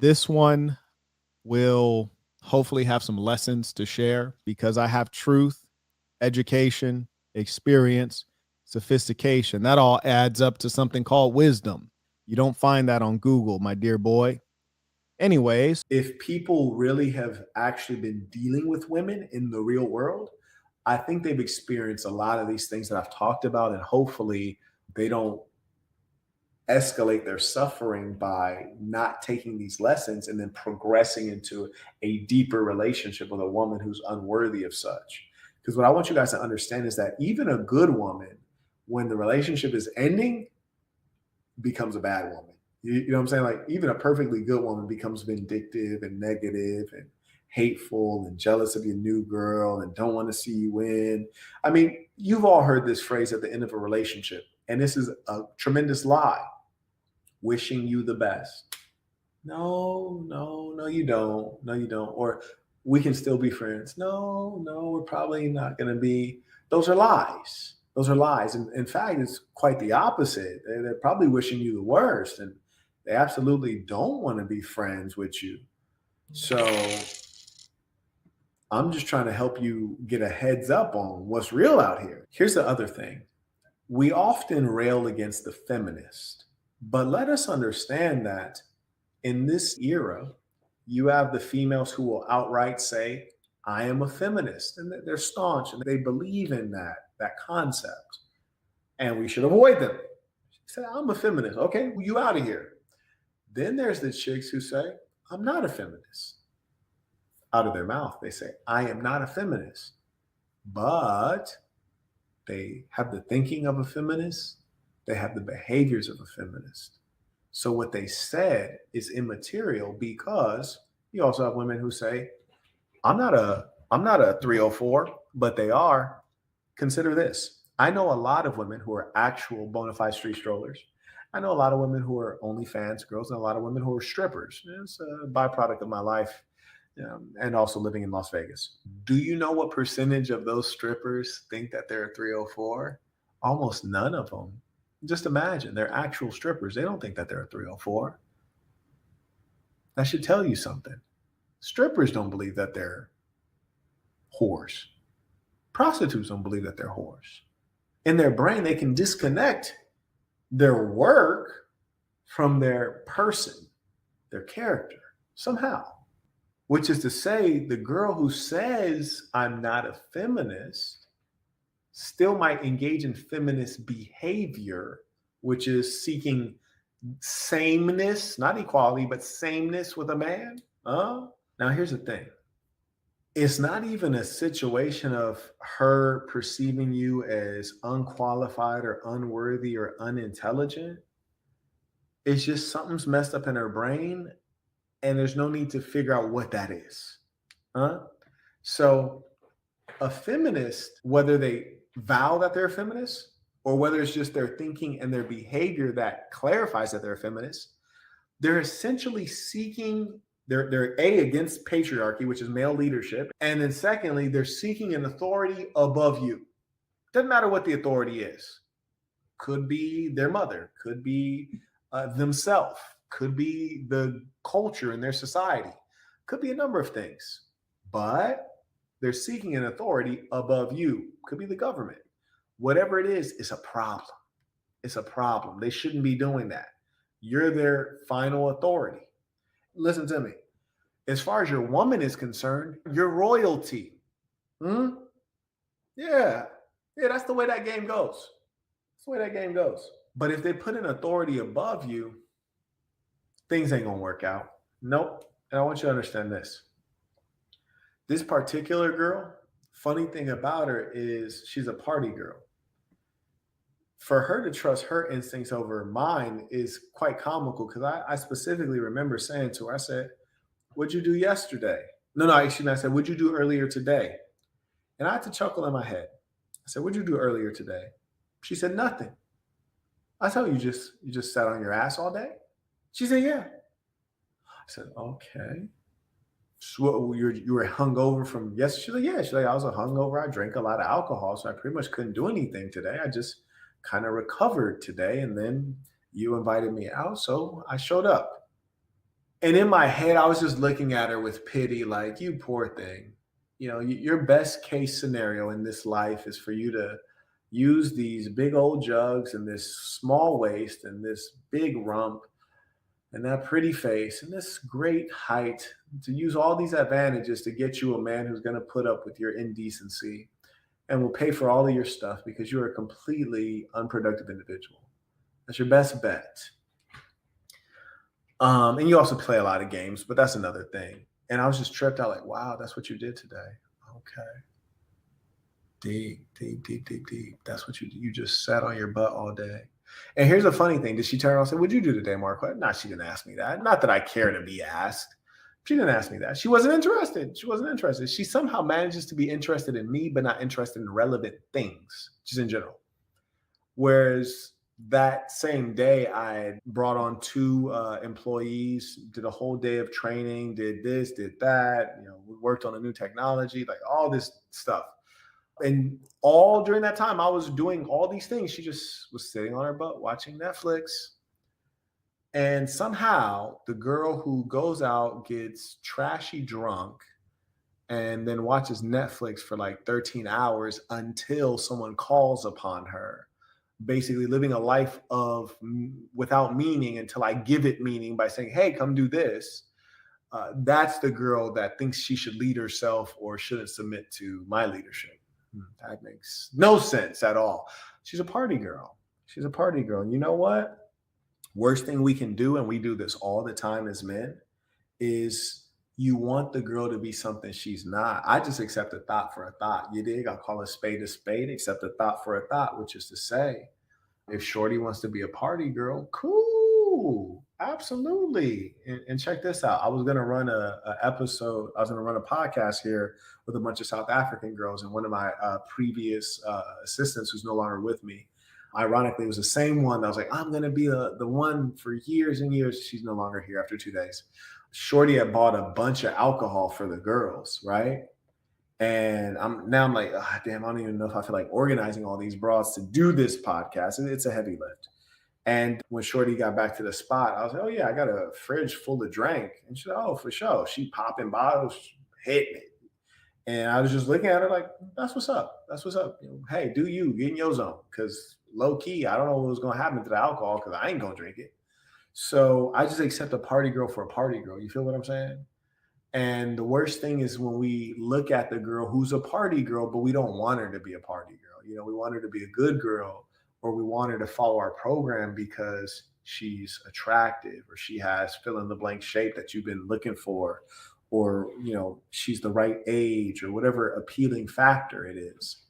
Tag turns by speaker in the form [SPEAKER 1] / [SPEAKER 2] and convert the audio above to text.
[SPEAKER 1] This one will hopefully have some lessons to share because I have truth, education, experience, sophistication. That all adds up to something called wisdom. You don't find that on Google, my dear boy. Anyways, if people really have actually been dealing with women in the real world, I think they've experienced a lot of these things that I've talked about, and hopefully they don't escalate their suffering by not taking these lessons and then progressing into a deeper relationship with a woman who's unworthy of such. Because what I want you guys to understand is that even a good woman, when the relationship is ending, becomes a bad woman. You know what I'm saying? Like, even a perfectly good woman becomes vindictive and negative and hateful and jealous of your new girl and don't want to see you win. I mean, you've all heard this phrase at the end of a relationship, and this is a tremendous lie: wishing you the best. No, no, no, you don't. No, you don't. Or we can still be friends. No, no, we're probably not going to be. Those are lies. Those are lies. And in fact, it's quite the opposite. They're probably wishing you the worst, and they absolutely don't want to be friends with you. So I'm just trying to help you get a heads up on what's real out here. Here's the other thing: we often rail against the feminist, but let us understand that in this era, you have the females who will outright say, I am a feminist, and they're staunch and they believe in that concept, and we should avoid them. Say, I'm a feminist. Okay, well, you out of here. Then there's the chicks who say, I'm not a feminist. Out of their mouth, they say, I am not a feminist. But they have the thinking of a feminist. They have the behaviors of a feminist. So what they said is immaterial, because you also have women who say, I'm not a 304, but they are. Consider this. I know a lot of women who are actual bona fide street strollers. I know a lot of women who are OnlyFans girls, and a lot of women who are strippers. It's a byproduct of my life, and also living in Las Vegas. Do you know what percentage of those strippers think that they're a 304? Almost none of them. Just imagine, they're actual strippers. They don't think that they're a 304. That should tell you something. Strippers don't believe that they're whores. Prostitutes don't believe that they're whores. In their brain, they can disconnect their work from their person, their character, somehow. Which is to say, the girl who says, I'm not a feminist, still might engage in feminist behavior, which is seeking sameness, not equality, but sameness with a man. Now, here's the thing. It's not even a situation of her perceiving you as unqualified or unworthy or unintelligent. It's just something's messed up in her brain, and there's no need to figure out what that is. So a feminist, whether they vow that they're a feminist or whether it's just their thinking and their behavior that clarifies that they're a feminist, they're essentially seeking, they're against patriarchy, which is male leadership. And then secondly, they're seeking an authority above you. Doesn't matter what the authority is. Could be their mother, could be themselves, could be the culture in their society, could be a number of things. But they're seeking an authority above you. Could be the government. Whatever it is, it's a problem. It's a problem. They shouldn't be doing that. You're their final authority. Listen to me. As far as your woman is concerned, you're royalty. Yeah, that's the way that game goes. That's the way that game goes. But if they put an authority above you, things ain't gonna work out. Nope. And I want you to understand this. This particular girl, funny thing about her is she's a party girl. For her to trust her instincts over mine is quite comical, because I specifically remember saying to her, I said, what'd you do yesterday? No, excuse me. I said, what'd you do earlier today? And I had to chuckle in my head. I said, what'd you do earlier today? She said, nothing. I said, you just sat on your ass all day? She said, yeah. I said, okay. So you were hungover from yesterday? She's like, yeah. She's like, I was hungover. I drank a lot of alcohol, so I pretty much couldn't do anything today. I just kind of recovered today, and then you invited me out, so I showed up. And in my head, I was just looking at her with pity, like, you poor thing. Your best case scenario in this life is for you to use these big old jugs and this small waist and this big rump and that pretty face and this great height, to use all these advantages to get you a man who's going to put up with your indecency and will pay for all of your stuff because you're a completely unproductive individual. That's your best bet. And you also play a lot of games, but that's another thing. And I was just tripped out, like, wow, that's what you did today. Okay. Deep, deep, deep, deep, deep. That's what you just sat on your butt all day. And here's a funny thing. Did she turn around and say, what'd you do today, Mark? No, she didn't ask me that. Not that I care to be asked. She didn't ask me that. She wasn't interested. She wasn't interested. She somehow manages to be interested in me, but not interested in relevant things, just in general. Whereas that same day, I brought on 2 employees, did a whole day of training, did this, did that. We worked on a new technology, like all this stuff. And all during that time, I was doing all these things. She just was sitting on her butt watching Netflix. And somehow the girl who goes out, gets trashy drunk, and then watches Netflix for like 13 hours until someone calls upon her, basically living a life of without meaning until I give it meaning by saying, hey, come do this. That's the girl that thinks she should lead herself or shouldn't submit to my leadership. That makes no sense at all. She's a party girl. She's a party girl. And you know what? Worst thing we can do, and we do this all the time as men, is you want the girl to be something she's not. I just accept a thought for a thought. You dig? I'll call a spade, accept a thought for a thought, which is to say, if Shorty wants to be a party girl, cool. Absolutely. And check this out. I was going to run I was going to run a podcast here with a bunch of South African girls. And one of my previous assistants, who's no longer with me, ironically, was the same one that was like, I'm going to be the one for years and years. She's no longer here after 2 days. Shorty had bought a bunch of alcohol for the girls, right? And I'm like, oh, damn, I don't even know if I feel like organizing all these broads to do this podcast. It's a heavy lift. And when Shorty got back to the spot, I was like, oh yeah, I got a fridge full of drink. And she's like, oh, for sure. She popping bottles, hitting it. And I was just looking at her like, that's what's up. That's what's up. Hey, do you get in your zone? Because low key, I don't know what was going to happen to the alcohol because I ain't going to drink it. So I just accept a party girl for a party girl. You feel what I'm saying? And the worst thing is when we look at the girl who's a party girl, but we don't want her to be a party girl. We want her to be a good girl, or we want her to follow our program because she's attractive or she has fill in the blank shape that you've been looking for, or, she's the right age or whatever appealing factor it is.